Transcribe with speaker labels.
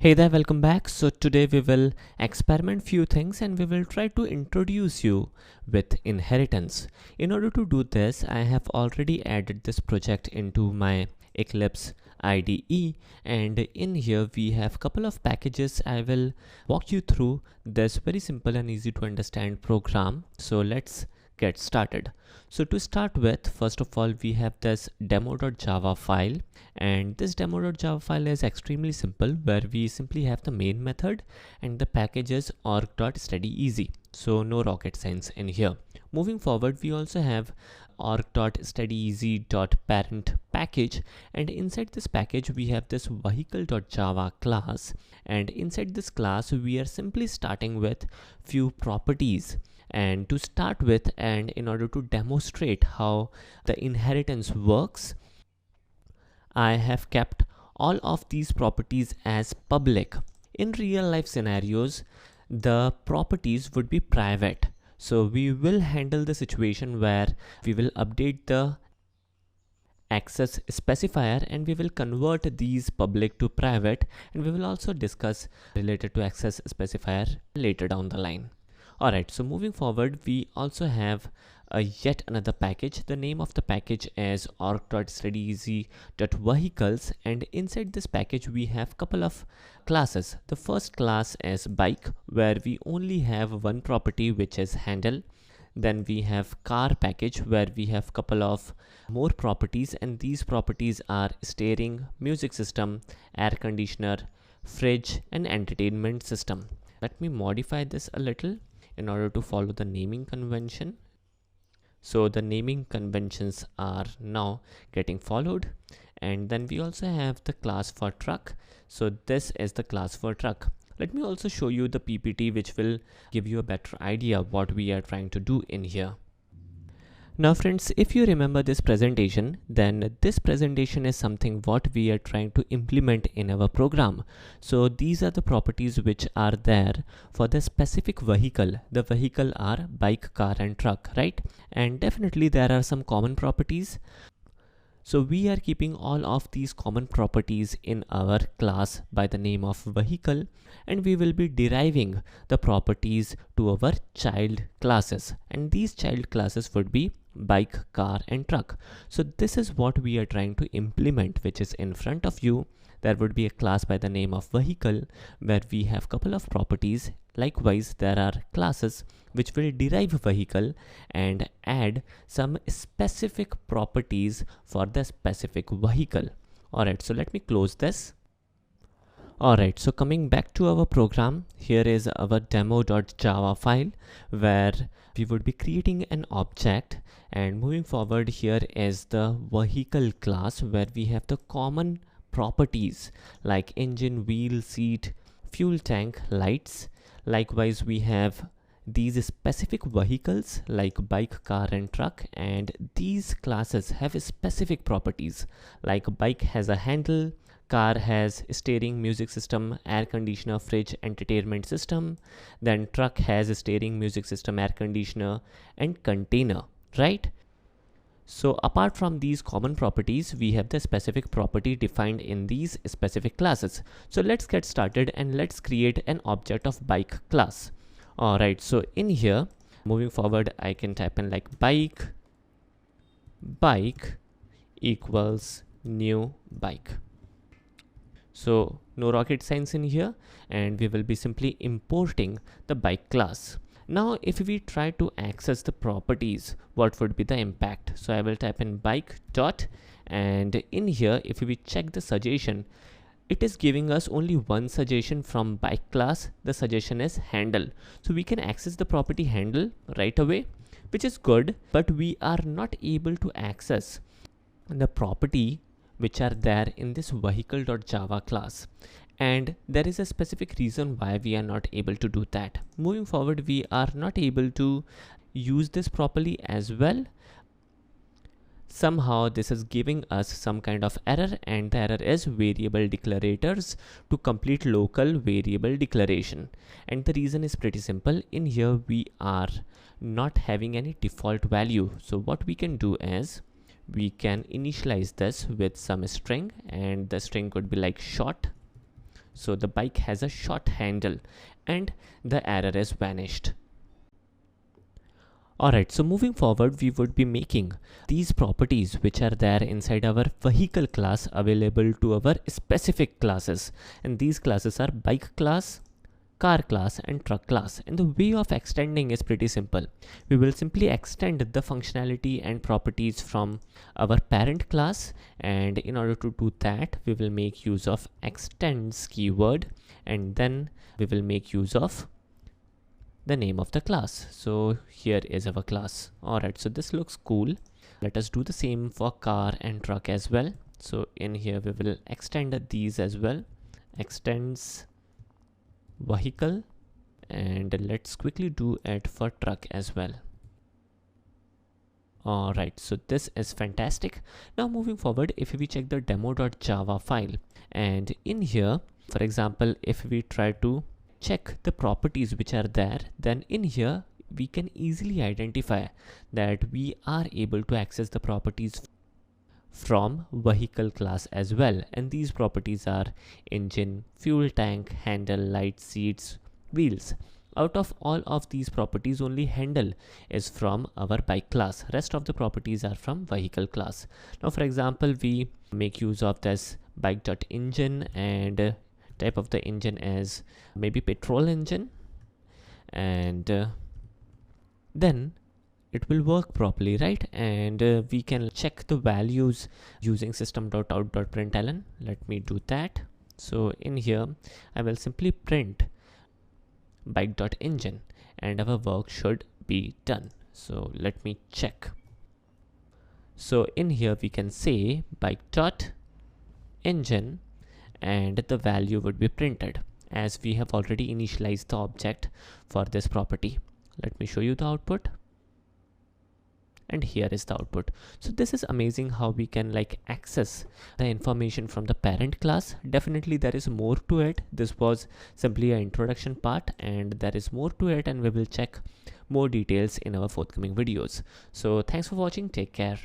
Speaker 1: Hey there, welcome back. So today we will experiment few things and we will try to introduce you with inheritance. In order to do this, I have already added this project into my Eclipse IDE, and in here we have couple of packages. I will walk you through this very simple and easy to understand program. So let's get started. So to start with, first of all, we have this demo.java file, and this demo.java file is extremely simple, where we simply have the main method and the package is org.steadyeasy. So no rocket science in here. Moving forward, we also have org.steadyeasy.parent package, and inside this package we have this vehicle.java class, and inside this class we are simply starting with few properties. And to start with, and in order to demonstrate how the inheritance works, I have kept all of these properties as public. In real life scenarios, the properties would be private. So we will handle the situation where we will update the access specifier and we will convert these public to private, and we will also discuss related to access specifier later down the line. Alright, so moving forward, we also have yet another package. The name of the package is org.steadyeasy.vehicles, and inside this package we have couple of classes. The first class is bike, where we only have one property, which is handle. Then we have car package, where we have couple of more properties, and these properties are steering, music system, air conditioner, fridge, and entertainment system. Let me modify this a little in order to follow the naming convention. So the naming conventions are now getting followed. And then we also have the class for truck. So this is the class for truck. Let me also show you the PPT, which will give you a better idea what we are trying to do in here. Now friends, if you remember this presentation, then this presentation is something what we are trying to implement in our program. So these are the properties which are there for the specific vehicle. The vehicle are bike, car and truck, right? And definitely there are some common properties. So we are keeping all of these common properties in our class by the name of vehicle, and we will be deriving the properties to our child classes, and these child classes would be bike, car and truck. So this is what we are trying to implement, which is in front of you. There would be a class by the name of vehicle, where we have couple of properties. Likewise, there are classes which will derive vehicle and add some specific properties for the specific vehicle. Alright, so let me close this. Alright, so coming back to our program, here is our demo.java file, where we would be creating an object, and moving forward, here is the vehicle class, where we have the common properties like engine, wheel, seat, fuel tank, lights. Likewise, we have these specific vehicles like bike, car and truck, and these classes have specific properties like bike has a handle, car has steering, music system, air conditioner, fridge, entertainment system, then truck has steering, music system, air conditioner and container, right? So apart from these common properties, we have the specific property defined in these specific classes. So let's get started and let's create an object of bike class. Alright, so in here, moving forward, I can type in like bike equals new bike. So no rocket science in here, and we will be simply importing the bike class. Now if we try to access the properties, what would be the impact? So I will type in bike dot, and in here if we check the suggestion, it is giving us only one suggestion from bike class. The suggestion is handle. So we can access the property handle right away, which is good, but we are not able to access the property which are there in this vehicle.java class. And there is a specific reason why we are not able to do that. Moving forward, we are not able to use this properly as well. Somehow this is giving us some kind of error, and the error is variable declarators to complete local variable declaration. And the reason is pretty simple. In here we are not having any default value. So what we can do is we can initialize this with some string, and the string could be like short. So the bike has a short handle and the error is vanished. Alright, so moving forward, we would be making these properties which are there inside our vehicle class available to our specific classes. And these classes are bike class, car class and truck class. And the way of extending is pretty simple. We will simply extend the functionality and properties from our parent class, and in order to do that we will make use of extends keyword, and then we will make use of the name of the class. So here is our class. Alright, so this looks cool. Let us do the same for car and truck as well. So in here we will extend these as well. Extends vehicle, and let's quickly do it for truck as well. Alright, so this is fantastic. Now moving forward, if we check the demo.java file, and in here, for example, if we try to check the properties which are there, then in here we can easily identify that we are able to access the properties from vehicle class as well. And these properties are engine, fuel tank, handle, light, seats, wheels. Out of all of these properties, only handle is from our bike class. Rest of the properties are from vehicle class. Now for example, we make use of this bike.engine, and type of the engine as maybe petrol engine, and then it will work properly, right? And we can check the values using system.out.println. Let me do that. So in here I will simply print bike.engine and our work should be done. So let me check. So in here we can say bike.engine and the value would be printed, as we have already initialized the object for this property. Let me show you the output, and here is the output. So this is amazing how we can access the information from the parent class. Definitely there is more to it. This was simply an introduction part, and there is more to it, and we will check more details in our forthcoming videos. So thanks for watching. Take care.